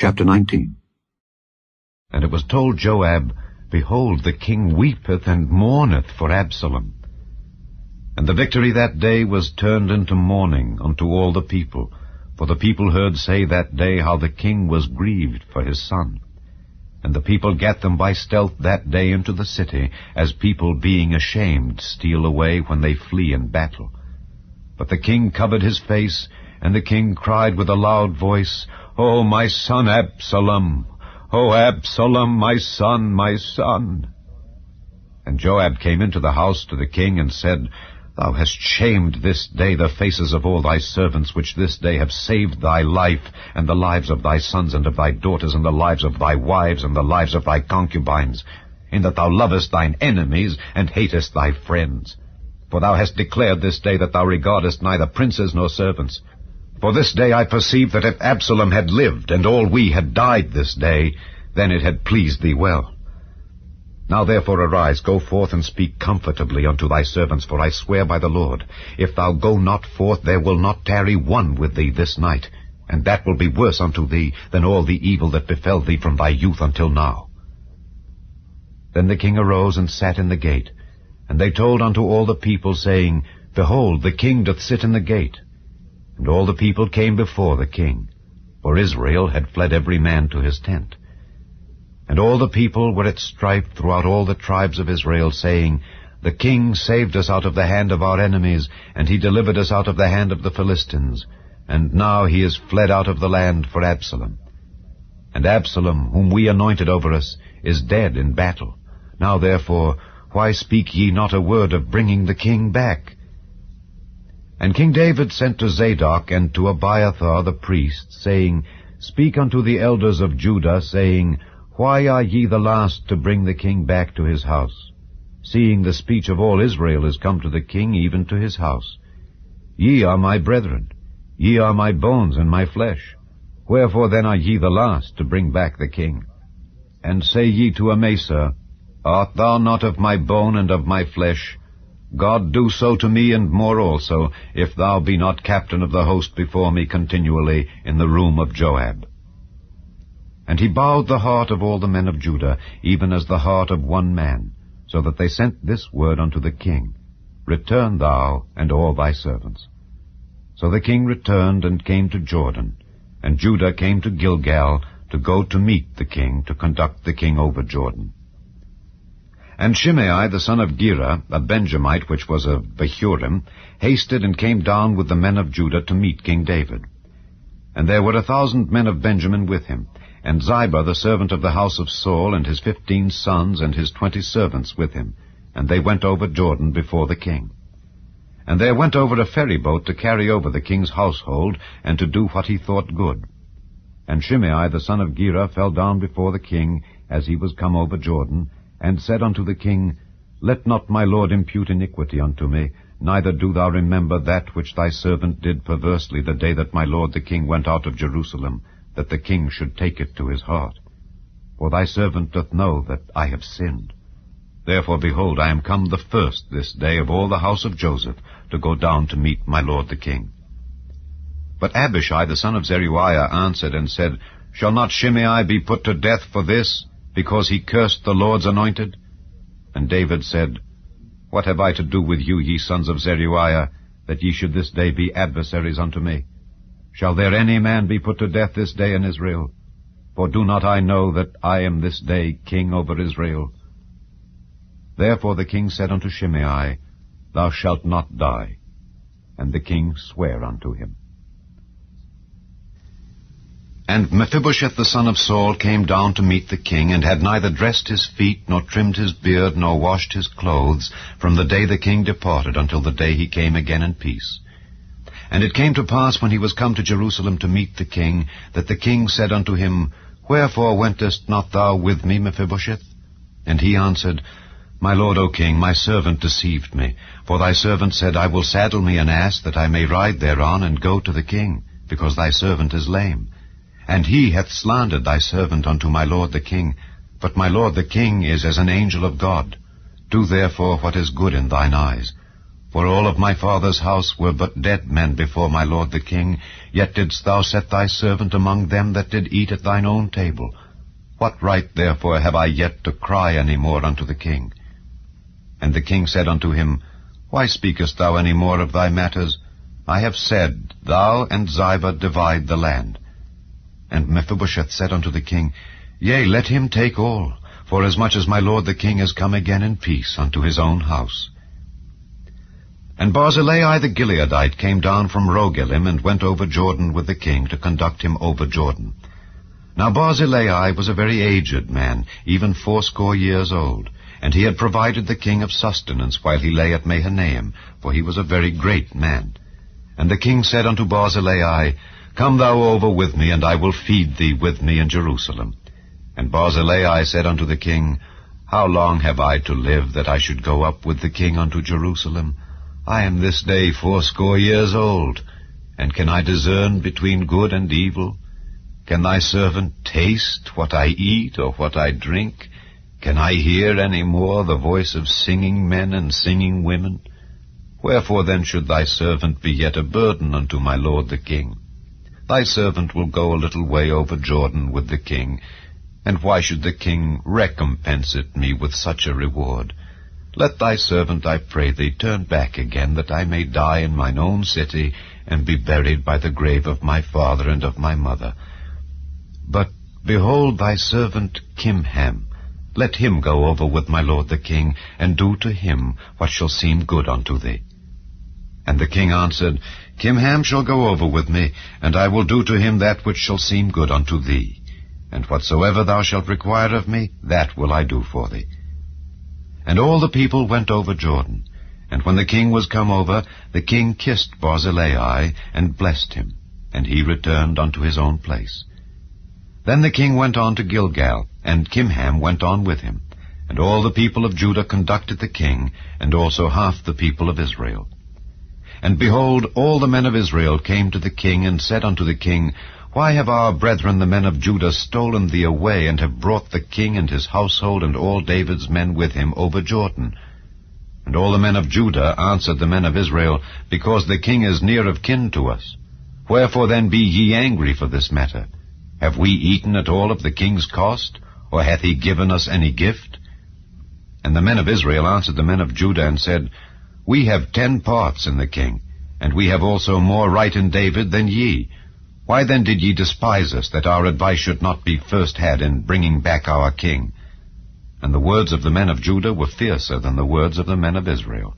Chapter 19. And it was told Joab, Behold, the king weepeth and mourneth for Absalom. And the victory that day was turned into mourning unto all the people, for the people heard say that day how the king was grieved for his son. And the people gat them by stealth that day into the city, as people being ashamed steal away when they flee in battle. But the king covered his face, and the king cried with a loud voice, O my son Absalom! O Absalom, my son, my son! And Joab came into the house to the king, and said, Thou hast shamed this day the faces of all thy servants, which this day have saved thy life, and the lives of thy sons and of thy daughters, and the lives of thy wives, and the lives of thy concubines, in that thou lovest thine enemies, and hatest thy friends. For thou hast declared this day that thou regardest neither princes nor servants. For this day I perceive that if Absalom had lived, and all we had died this day, then it had pleased thee well. Now therefore arise, go forth, and speak comfortably unto thy servants, for I swear by the Lord, if thou go not forth, there will not tarry one with thee this night, and that will be worse unto thee than all the evil that befell thee from thy youth until now. Then the king arose and sat in the gate, and they told unto all the people, saying, Behold, the king doth sit in the gate. And all the people came before the king, for Israel had fled every man to his tent. And all the people were at strife throughout all the tribes of Israel, saying, The king saved us out of the hand of our enemies, and he delivered us out of the hand of the Philistines, and now he is fled out of the land for Absalom. And Absalom, whom we anointed over us, is dead in battle. Now therefore, why speak ye not a word of bringing the king back? And King David sent to Zadok and to Abiathar the priest, saying, Speak unto the elders of Judah, saying, Why are ye the last to bring the king back to his house, seeing the speech of all Israel is come to the king, even to his house? Ye are my brethren, ye are my bones and my flesh. Wherefore then are ye the last to bring back the king? And say ye to Amasa, Art thou not of my bone and of my flesh? God do so to me and more also, if thou be not captain of the host before me continually in the room of Joab. And he bowed the heart of all the men of Judah, even as the heart of one man, so that they sent this word unto the king, Return thou and all thy servants. So the king returned and came to Jordan, and Judah came to Gilgal to go to meet the king, to conduct the king over Jordan. And Shimei the son of Gera, a Benjamite which was of Bahurim, hasted and came down with the men of Judah to meet King David. And there were 1,000 men of Benjamin with him, and Ziba the servant of the house of Saul, and his 15 sons, and his 20 servants with him, and they went over Jordan before the king. And there went over a ferry boat to carry over the king's household, and to do what he thought good. And Shimei the son of Gera fell down before the king, as he was come over Jordan, and said unto the king, Let not my lord impute iniquity unto me, neither do thou remember that which thy servant did perversely the day that my lord the king went out of Jerusalem, that the king should take it to his heart. For thy servant doth know that I have sinned. Therefore, behold, I am come the first this day of all the house of Joseph, to go down to meet my lord the king. But Abishai the son of Zeruiah answered and said, Shall not Shimei be put to death for this, because he cursed the Lord's anointed? And David said, What have I to do with you, ye sons of Zeruiah, that ye should this day be adversaries unto me? Shall there any man be put to death this day in Israel? For do not I know that I am this day king over Israel? Therefore the king said unto Shimei, Thou shalt not die. And the king sware unto him. And Mephibosheth the son of Saul came down to meet the king, and had neither dressed his feet, nor trimmed his beard, nor washed his clothes, from the day the king departed until the day he came again in peace. And it came to pass, when he was come to Jerusalem to meet the king, that the king said unto him, Wherefore wentest not thou with me, Mephibosheth? And he answered, My lord, O king, my servant deceived me. For thy servant said, I will saddle me an ass, that I may ride thereon, and go to the king, because thy servant is lame. And he hath slandered thy servant unto my lord the king. But my lord the king is as an angel of God. Do therefore what is good in thine eyes. For all of my father's house were but dead men before my lord the king, yet didst thou set thy servant among them that did eat at thine own table. What right therefore have I yet to cry any more unto the king? And the king said unto him, Why speakest thou any more of thy matters? I have said, Thou and Ziba divide the land. And Mephibosheth said unto the king, Yea, let him take all, forasmuch as my lord the king is come again in peace unto his own house. And Barzillai the Gileadite came down from Rogelim, and went over Jordan with the king to conduct him over Jordan. Now Barzillai was a very aged man, even 80 years old, and he had provided the king of sustenance while he lay at Mahanaim, for he was a very great man. And the king said unto Barzillai, Come thou over with me, and I will feed thee with me in Jerusalem. And Barzillai said unto the king, How long have I to live, that I should go up with the king unto Jerusalem? I am this day 80 years old, and can I discern between good and evil? Can thy servant taste what I eat or what I drink? Can I hear any more the voice of singing men and singing women? Wherefore then should thy servant be yet a burden unto my lord the king? Thy servant will go a little way over Jordan with the king, and why should the king recompense it me with such a reward? Let thy servant, I pray thee, turn back again, that I may die in mine own city, and be buried by the grave of my father and of my mother. But behold thy servant Kimham, let him go over with my lord the king, and do to him what shall seem good unto thee. And the king answered, Kimham shall go over with me, and I will do to him that which shall seem good unto thee. And whatsoever thou shalt require of me, that will I do for thee. And all the people went over Jordan. And when the king was come over, the king kissed Barzillai, and blessed him, and he returned unto his own place. Then the king went on to Gilgal, and Kimham went on with him. And all the people of Judah conducted the king, and also half the people of Israel. And behold, all the men of Israel came to the king, and said unto the king, Why have our brethren the men of Judah stolen thee away, and have brought the king and his household and all David's men with him over Jordan? And all the men of Judah answered the men of Israel, Because the king is near of kin to us. Wherefore then be ye angry for this matter? Have we eaten at all of the king's cost, or hath he given us any gift? And the men of Israel answered the men of Judah, and said, We have 10 parts in the king, and we have also more right in David than ye. Why then did ye despise us, that our advice should not be first had in bringing back our king? And the words of the men of Judah were fiercer than the words of the men of Israel.